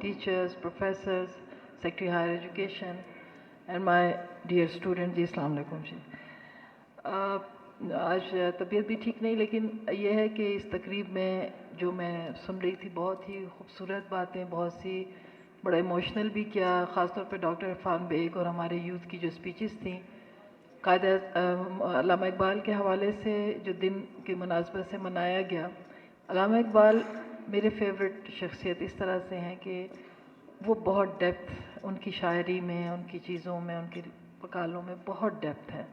teachers, professors, Secretary Higher Education, and my dear students, जी अस्सलाम वालेकुम जी। आज तबीयत भी ठीक नहीं, लेकिन ये है कि इस तकरीब में जो मैं सुन रही थी बहुत ही खूबसूरत बातें, बहुत सी बड़ा इमोशनल भी किया, ख़ासतौर पे डॉक्टर इरफान बेग और हमारे यूथ की जो स्पीचेस थी अल्लामा इकबाल के हवाले से जो दिन की मुनासबत से मनाया गया। अल्लामा इकबाल मेरे फेवरेट शख्सियत इस तरह से हैं कि वो बहुत डेप्थ उनकी शायरी में, उनकी चीज़ों में, उनकी मकालों में बहुत डेप्थ है।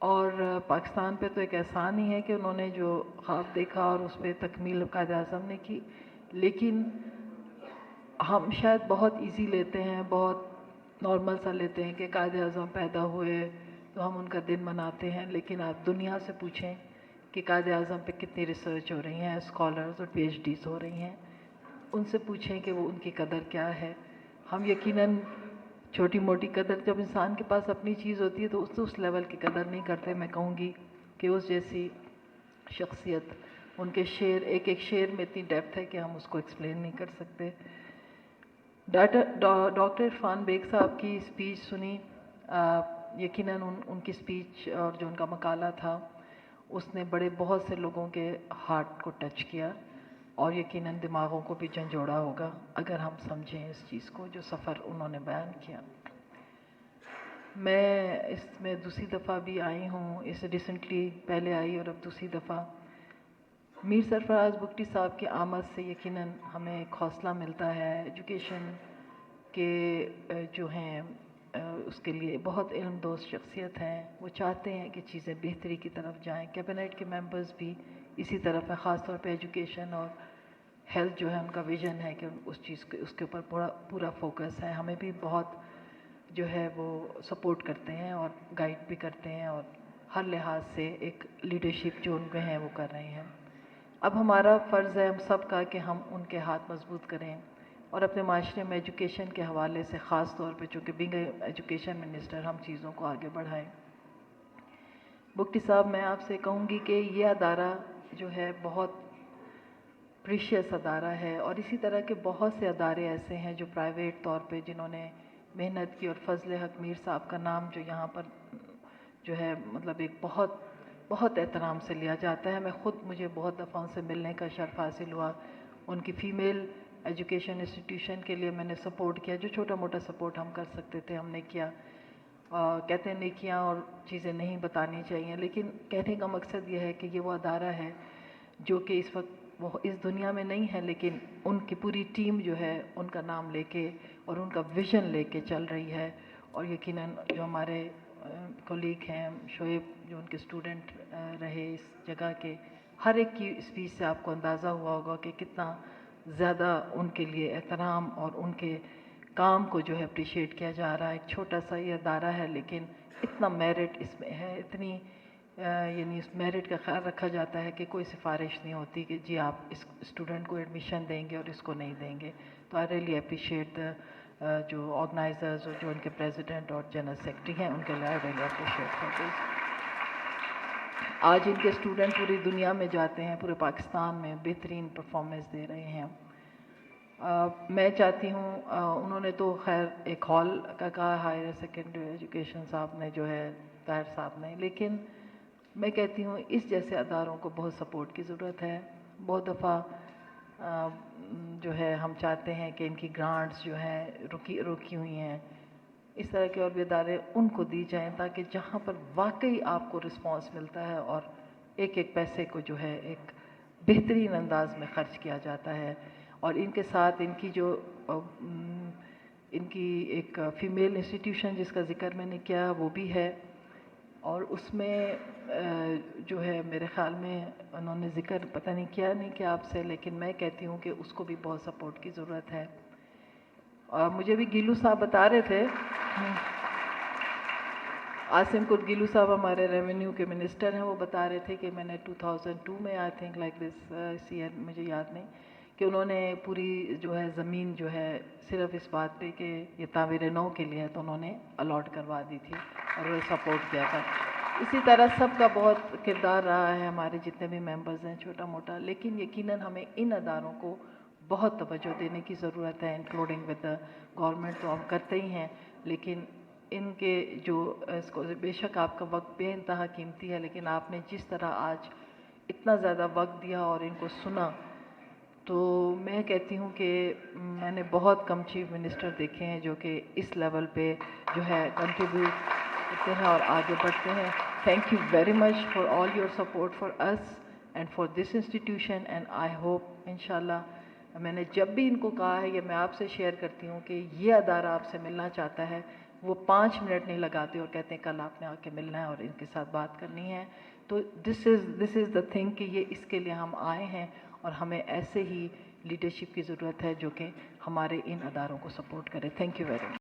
और पाकिस्तान पे तो एक एहसान ही है कि उन्होंने जो ख्वाब देखा और उस पर तकमील कायद आज़म ने की, लेकिन हम शायद बहुत इजी लेते हैं, बहुत नॉर्मल सा लेते हैं कि कायद आज़म पैदा हुए तो हम उनका दिन मनाते हैं। लेकिन आप दुनिया से पूछें कि कायद आज़म पे कितनी रिसर्च हो रही हैं, स्कॉलर्स और PhDs हो रही हैं, उनसे पूछें कि वो उनकी कदर क्या है। हम यकीनन छोटी मोटी कदर, जब इंसान के पास अपनी चीज़ होती है तो उस लेवल की कदर नहीं करते। मैं कहूँगी कि उस जैसी शख्सियत, उनके शेर, एक एक शेर में इतनी डेप्थ है कि हम उसको एक्सप्लेन नहीं कर सकते। डॉक्टर इरफान बेग साहब की स्पीच सुनी, यकीनन उनकी स्पीच और जो उनका मकाला था उसने बहुत से लोगों के हार्ट को टच किया और यकीनन दिमागों को भी झंझोड़ा होगा अगर हम समझें इस चीज़ को, जो सफ़र उन्होंने बयान किया। मैं इसमें दूसरी दफ़ा भी आई हूँ, इस रिसेंटली पहले आई और अब दूसरी दफ़ा। मीर सरफराज बुगटी साहब की आमद से यकीनन हमें एक हौसला मिलता है। एजुकेशन के जो हैं उसके लिए बहुत इल्म दोस्त शख्सियत हैं, वो चाहते हैं कि चीज़ें बेहतरी की तरफ जाएं। कैबिनेट के मेंबर्स भी इसी तरफ है, ख़ास तौर पे एजुकेशन और हेल्थ जो है उनका विज़न है कि उस चीज़ के उसके ऊपर पूरा फोकस है। हमें भी बहुत जो है वो सपोर्ट करते हैं और गाइड भी करते हैं और हर लिहाज से एक लीडरशिप जो उनमें है वो कर रहे हैं। अब हमारा फ़र्ज़ है हम सब का कि हम उनके हाथ मजबूत करें और अपने माशरे में एजुकेशन के हवाले से ख़ास तौर पे, चूँकि बिंग एजुकेशन मिनिस्टर, हम चीज़ों को आगे बढ़ाएं। बुगटी साहब, मैं आपसे कहूँगी कि ये अदारा जो है बहुत प्रीशियस अदारा है और इसी तरह के बहुत से अदारे ऐसे हैं जो प्राइवेट तौर पे जिन्होंने मेहनत की, और फजल हक मीर साहब का नाम जो यहाँ पर जो है मतलब एक बहुत एहतराम से लिया जाता है। मैं ख़ुद, मुझे बहुत दफ़ा उनसे मिलने का शर्फ हासिल हुआ। उनकी फ़ीमेल एजुकेशन इंस्टीट्यूशन के लिए मैंने सपोर्ट किया, जो छोटा मोटा सपोर्ट हम कर सकते थे हमने किया। कहते हैं नेकियां और चीज़ें नहीं बतानी चाहिए, लेकिन कहने का मकसद ये है कि ये वो अदारा है जो कि इस वक्त वो इस दुनिया में नहीं है, लेकिन उनकी पूरी टीम जो है उनका नाम लेके और उनका विज़न लेके चल रही है। और यकीनन जो हमारे कोलीग हैं शोएब, जो उनके स्टूडेंट रहे इस जगह के, हर एक की स्पीच से आपको अंदाज़ा हुआ होगा कि कितना ज़्यादा उनके लिए एहतराम और उनके काम को जो है अप्रिशिएट किया जा रहा है। एक छोटा सा ये अदारा है लेकिन इतना मेरिट इसमें है, इतनी यानी इस मेरिट का ख्याल रखा जाता है कि कोई सिफारिश नहीं होती कि जी आप इस स्टूडेंट को एडमिशन देंगे और इसको नहीं देंगे। तो आई रियली अप्रिशिएट जो ऑर्गेनाइजर्स और जो उनके प्रेसिडेंट और जनरल सेक्रेटरी हैं, उनके लिए I really appreciate for this. आज इनके स्टूडेंट पूरी दुनिया में जाते हैं, पूरे पाकिस्तान में बेहतरीन परफॉर्मेंस दे रहे हैं। मैं चाहती हूँ, उन्होंने तो खैर एक हॉल का कहा, हायर सेकेंडरी एजुकेशन साहब ने जो है, ताहिर साहब ने, लेकिन मैं कहती हूँ इस जैसे अदारों को बहुत सपोर्ट की ज़रूरत है। बहुत दफ़ा जो है हम चाहते हैं कि इनकी ग्रांट्स जो हैं रुकी हुई हैं, इस तरह के और भी अदारे उनको दी जाएं ताकि जहाँ पर वाकई आपको रिस्पांस मिलता है और एक एक पैसे को जो है एक बेहतरीन अंदाज में ख़र्च किया जाता है। और इनके साथ इनकी जो इनकी एक फ़ीमेल इंस्टीट्यूशन जिसका ज़िक्र मैंने किया वो भी है, और उसमें जो है मेरे ख़्याल में उन्होंने ज़िक्र पता नहीं किया आपसे, लेकिन मैं कहती हूँ कि उसको भी बहुत सपोर्ट की ज़रूरत है। और मुझे भी गिलू साहब बता रहे थे, आसिम कुर गिलू साहब हमारे रेवेन्यू के मिनिस्टर हैं, वो बता रहे थे कि मैंने 2002 में I think like this year, मुझे याद नहीं, कि उन्होंने पूरी जो है ज़मीन जो है सिर्फ इस बात पे कि ये तामीर नौ के लिए है तो उन्होंने अलॉट करवा दी थी और उन्होंने सपोर्ट किया था। इसी तरह सबका बहुत किरदार रहा है, हमारे जितने भी मेंबर्स हैं छोटा मोटा, लेकिन यकीनन हमें इन अदारों को بہت توجہ دینے کی ضرورت ہے، انکلوڈنگ ود دا گورنمنٹ تو ہم کرتے ہی ہیں، لیکن ان کے جو اس کو بے شک آپ کا وقت بے انتہا قیمتی ہے، لیکن آپ نے جس طرح آج اتنا زیادہ وقت دیا اور ان کو سنا، تو میں کہتی ہوں کہ میں نے بہت کم چیف منسٹر دیکھے ہیں جو کہ اس لیول پہ جو ہے کنٹریبیوٹ کرتے ہیں اور آگے بڑھتے ہیں. Thank you very much for all your support for us and for this institution, and I hope انشاءاللہ. میں نے جب بھی ان کو کہا ہے یا میں آپ سے شیئر کرتی ہوں کہ یہ ادارہ آپ سے ملنا چاہتا ہے، وہ 5 منٹ نہیں لگاتے اور کہتے ہیں کل آپ نے آ کے ملنا ہے اور ان کے ساتھ بات کرنی ہے. تو دس از دا تھنگ کہ یہ اس کے لیے ہم آئے ہیں اور ہمیں ایسے ہی لیڈرشپ کی ضرورت ہے جو کہ ہمارے ان اداروں کو سپورٹ کرے. Thank you very much.